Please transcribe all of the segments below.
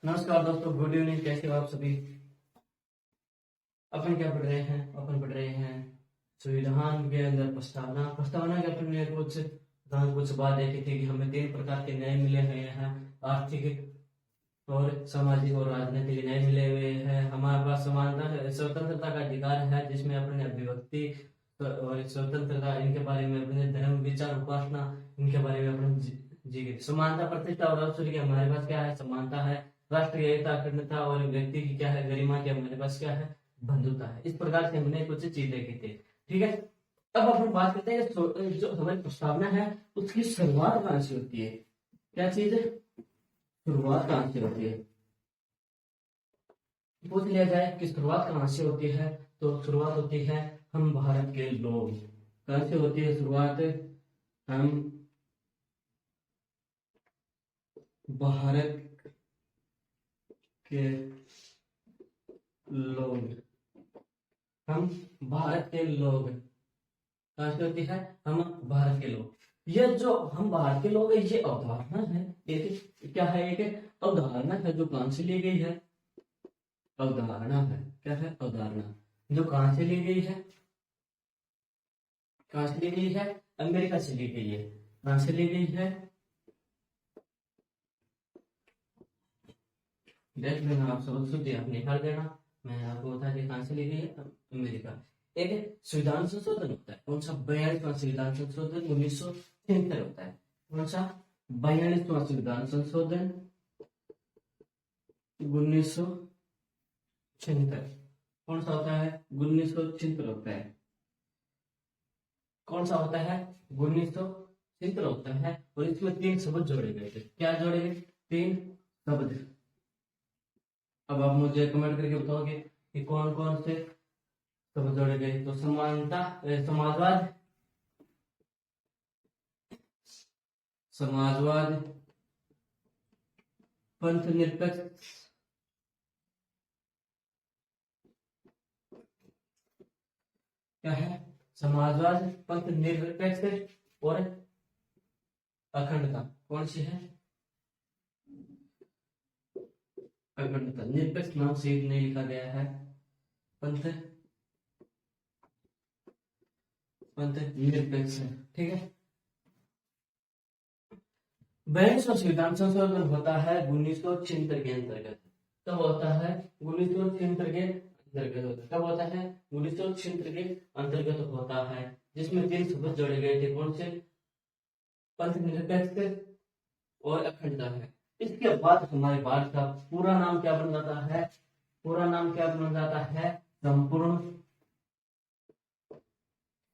नमस्कार दोस्तों, good evening. कैसे हो आप सभी? अपन क्या पढ़ रहे हैं? अपन पढ़ रहे हैं संविधान के अंदर प्रस्तावना। प्रस्तावना के अपन ने कुछ बात देखी थी कि हमें 3 प्रकार के न्याय मिले हुए हैं। आर्थिक और सामाजिक और राजनीतिक न्याय मिले हुए हैं। हमारे पास समानता स्वतंत्रता का अधिकार है, जिसमें अपने अभिव्यक्ति और स्वतंत्रता, इनके बारे में अपने धर्म, विचार, उपासना, इनके बारे में अपने जी समानता, प्रतिष्ठा और अवसर की हमारे पास क्या है? समानता है। राष्ट्रीय एकता, अखंडता और व्यक्ति की क्या है? गरिमा की हमारे पास क्या है? बंधुता है। इस प्रकार से हमने कुछ चीज देखी थी। ठीक है, अब अपन बात करते हैं जो हमारी प्रस्तावना है उसकी शुरुआत कहाँ से होती है। क्या चीज है? शुरुआत कहाँ से होती है? पूछ लिया जाए कि शुरुआत कहाँ से होती है, तो शुरुआत होती है हम भारत के लोग। कहाँ से होती है शुरुआत? हम भारत के लोग। हम भारत के लोग कहाँ से होती है? हम भारत के लोग। ये जो हम भारत के लोग है, ये अवधारणा है। एक क्या है? एक अवधारणा है जो कहाँ से ली गई है? अवधारणा है। क्या है? अवधारणा जो कहाँ से ली गई है? कहाँ से ली गई है? अमेरिका से ली गई है। कहाँ से ली गई है? देख लेना, आप सब सुनते आप निकाल देना। मैं आपको बता दें कहाँ से ली गई है। अमेरिका। एक संविधान संशोधन होता है। कौन सा? 42वां संविधान संशोधन 1973 होता है। कौन सा? 42वां संविधान संशोधन 1976। कौन सा होता है? 1976 होता है। कौन सा होता है? 1976 होता है। और इसमें 3 शब्द जोड़े गए थे। क्या जोड़े गए? 3 शब्द। अब आप मुझे कमेंट करके बताओगे कि कौन कौन से शब्द जोड़े गए। तो समानता, समाजवाद, समाजवाद, पंथ निरपेक्ष, क्या है? समाजवाद, पंथ निरपेक्ष और अखंडता। कौन सी है? अखंडता। निरपेक्ष नाम से नहीं लिखा गया है। पंथ पंथ निरपेक्ष है। ठीक है। 42वां संविधान संशोधन होता है 1976 के अंतर्गत। कब होता है? 1976 के अंतर्गत होता है। कब होता है? 1976 के अंतर्गत होता है, जिसमें 3 शब्द जोड़े गए थे। कौन से? पंथ निरपेक्ष और अखंडता है। इसके बाद हमारे भारत का पूरा नाम क्या बन जाता है? पूरा नाम क्या बन जाता है? संपूर्ण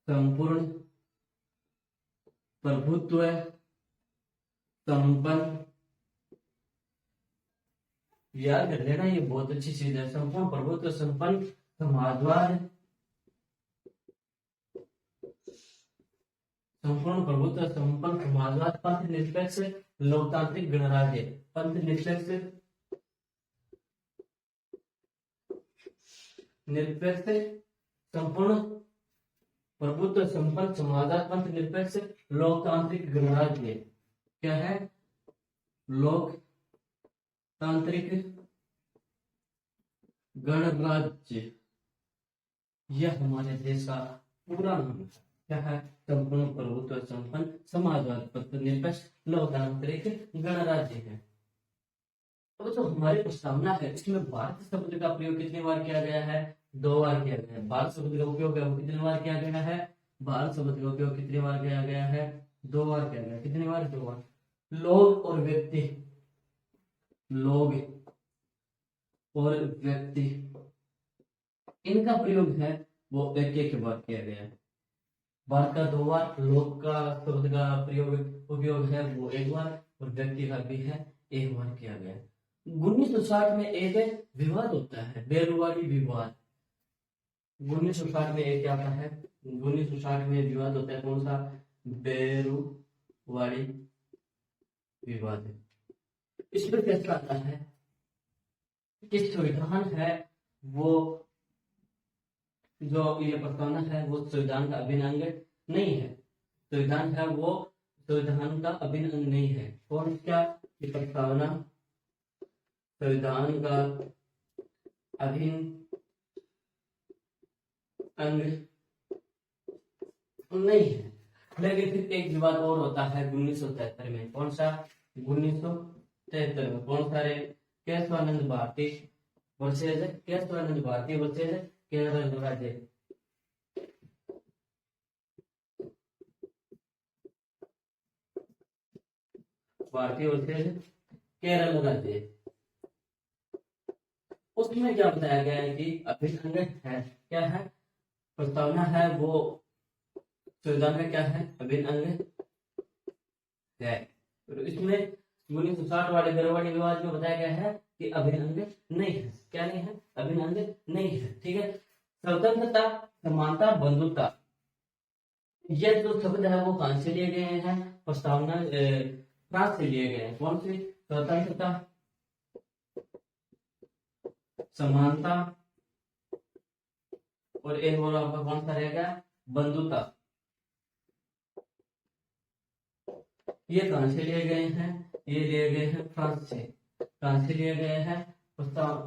संपूर्ण प्रभुत्व संपन्न। याद कर लेना, ये बहुत अच्छी चीज है। संपूर्ण प्रभुत्व संपन्न समाजवाद, संपूर्ण प्रभुत्व संपन्न समाजवाद, पंथ निरपेक्ष लोकतांत्रिक गणराज्य। पंथ निरपेक्ष संपूर्ण प्रभुत्व संपन्न समाजवाद, पंथ निरपेक्ष लोकतांत्रिक गणराज्य। क्या है? लोकतांत्रिक गणराज्य। यह हमारे देश का पूरा नाम है। क्या है? संपूर्ण प्रभुत्व संपन्न समाजवाद, पंथ निरपेक्ष लोकतांत्रिक गणराज्य है। तो जो हमारी प्रस्तावना है, इसमें भारत शब्द का प्रयोग कितनी बार किया गया है? 2 बार किया गया है। भारत शब्द का उपयोग है वो कितनी बार किया गया है? भारत शब्द का उपयोग कितनी बार किया गया है? 2 बार किया गया। कितनी बार? 2 बार। लोग और व्यक्ति, लोग और व्यक्ति, इनका प्रयोग है वो एक बार किया गया है। भारत का 2 बार, लोग का शब्द का उपयोग है वो 1 बार, और व्यक्ति का भी है 1 बार किया गया। 1960 में एक विवाद होता है, बेरुवाड़ी विवाद। 1960 में एक क्या आता है? 1960 में विवाद होता है। कौन सा? बेरुवाड़ी विवाद। इस पर क्या आता है कि संविधान है वो, जो ये प्रस्तावना है वो संविधान का अभिन्न अंग नहीं है। संविधान है वो संविधान का अभिन्न अंग नहीं है। कौन? क्या? ये प्रस्तावना संविधान का अभिन्न अंग नहीं है। लेकिन फिर एक विवाद और होता है 1973 में। कौन सा? 1973 में कौन सा रे? केशवानंद भारती वर्सेज केरल राज्य। भारती वर्सेज केरल राज्य। उसमें क्या बताया गया है कि अभिन्न अंग है, क्या है प्रस्तावना है वो संविधान में क्या है? अभिन्न अंग है। तो इसमें 1960 वाले गरवाड़ी विवाद में बताया गया है कि अभिन्न अंग नहीं है। क्या नहीं है? अभिन्न अंग नहीं है। ठीक है। स्वतंत्रता, समानता, बंधुता, ये जो शब्द है वो कहां से लिए गए हैं? प्रस्तावना फ्रांस से लिए गए हैं। कौन से? स्वतंत्रता, समानता और एक और आपका कौन सा रहेगा? बंधुता। ये कहां से लिए गए हैं? ये लिए गए हैं फ्रांस से। कहां से लिए गए हैं? प्रस्ताव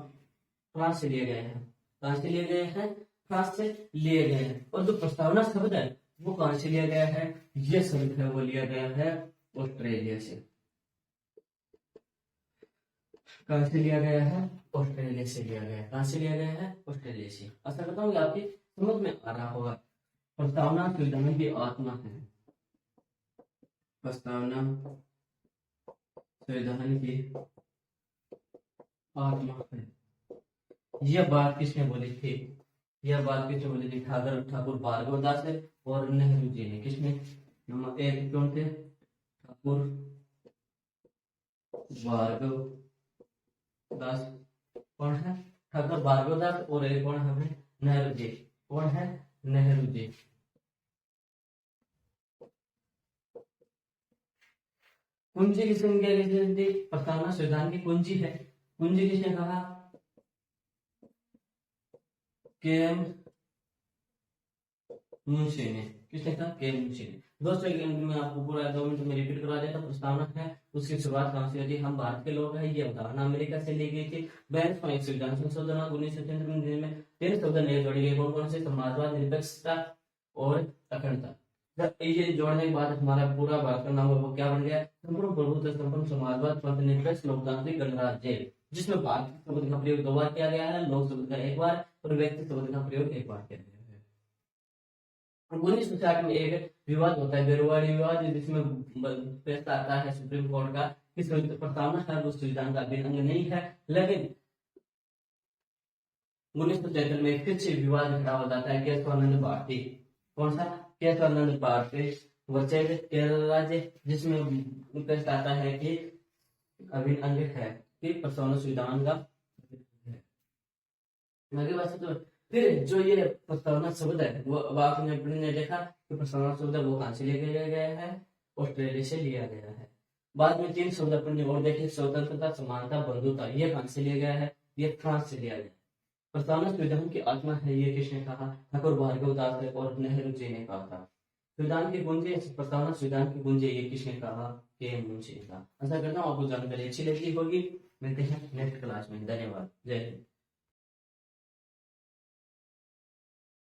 फ्रांस से लिए गए हैं। कहां से लिए गए हैं? फ्रांस से लिए गए हैं। और जो प्रस्तावना शब्द है वो कहां से लिया गया है? ये शब्द है वो लिया गया है ऑस्ट्रेलिया से। कहां से लिया गया है? ऑस्ट्रेलिया से लिया गया है। कहां से लिया गया है? ऑस्ट्रेलिया से। आशा करता हूँ आपकी समझ में आ रहा होगा। प्रस्तावना संविधान की आत्मा है। प्रस्तावना संविधान की आत्मा है। यह बात किसने बोली थी? यह बात किसने बोली थी? ठाकुर भार्गव दास और नेहरू जी ने। किसने? नंबर एक कौन थे? ठाकुर भार्गव दास। कौन है? ठाकुर भार्गव दास और एक कौन है? नेहरू जी। कौन है? नेहरू जी। कुंजी किसने दी? प्रस्तावना संविधान की कुंजी है। कुंजी किसने कहा? केएम मुंशी ने। किसने कहा? केएम मुंशी ने। दोस्तों मैं आपको पूरा 2 मिनट में रिपीट करा देता हूं। प्रस्तावना है उसकी शुरुआत कहां से हुई थी? हम भारत के लोग हैं ये उदाहरण अमेरिका से ली गई थी। 42वां संविधान संशोधन 1993 में 3 शब्द नए जोड़े गए। कौन कौन से? समाजवाद, निरपेक्षता और अखंडता। जब ये जोड़ने के बाद हमारा पूरा भारत का नाम वो क्या बन गया? संपूर्ण प्रभुत्व, संपूर्ण समाजवाद, स्वतंत्र, लोकतांत्रिक गणराज्य, जिसमें भारत शब्द का प्रयोग 2 बार किया गया है, लोक शब्द का 1 बार और व्यक्ति शब्द का प्रयोग 1 बार किया गया है। 1960 में एक विवाद होता है बेरुवाड़ी विवाद, जिसमें फैसला आता है सुप्रीम कोर्ट का कि प्रस्तावना है वो संविधान का अभिन्न अंग नहीं है। लेकिन 1973 में फिर से विवाद खड़ा हो जाता है केशवानंद भारती। कौन सा? केशवानंद भारती वर्सेज केरल राज्य, जिसमें फैसला आता है कि अभिन्न अंग है, कि प्रस्तावना संविधान का आगे बात। तो फिर जो ये प्रस्तावना शब्द है वो अब आपने देखा कि प्रस्तावना शब्द वो कहां से लिया गया है? ऑस्ट्रेलिया से लिया गया है। बाद में 3 शब्द अपने और देखे, स्वतंत्रता, समानता, बंधुता, ये कहां से लिया गया है? ये फ्रांस से लिया गया। प्रस्तावना संविधान की आत्मा है ये किसने कहा? ठाकुर भार्गव दास और नेहरू जी ने कहा था। संविधान की कुंजी, प्रस्तावना संविधान की कुंजी ये किसने कहा? केएम मुंशी ने कहा। आशा करता हूँ आपको जानकारी अच्छी लगी होगी। मिलते हैं नेक्स्ट क्लास में। धन्यवाद। जय हिंद।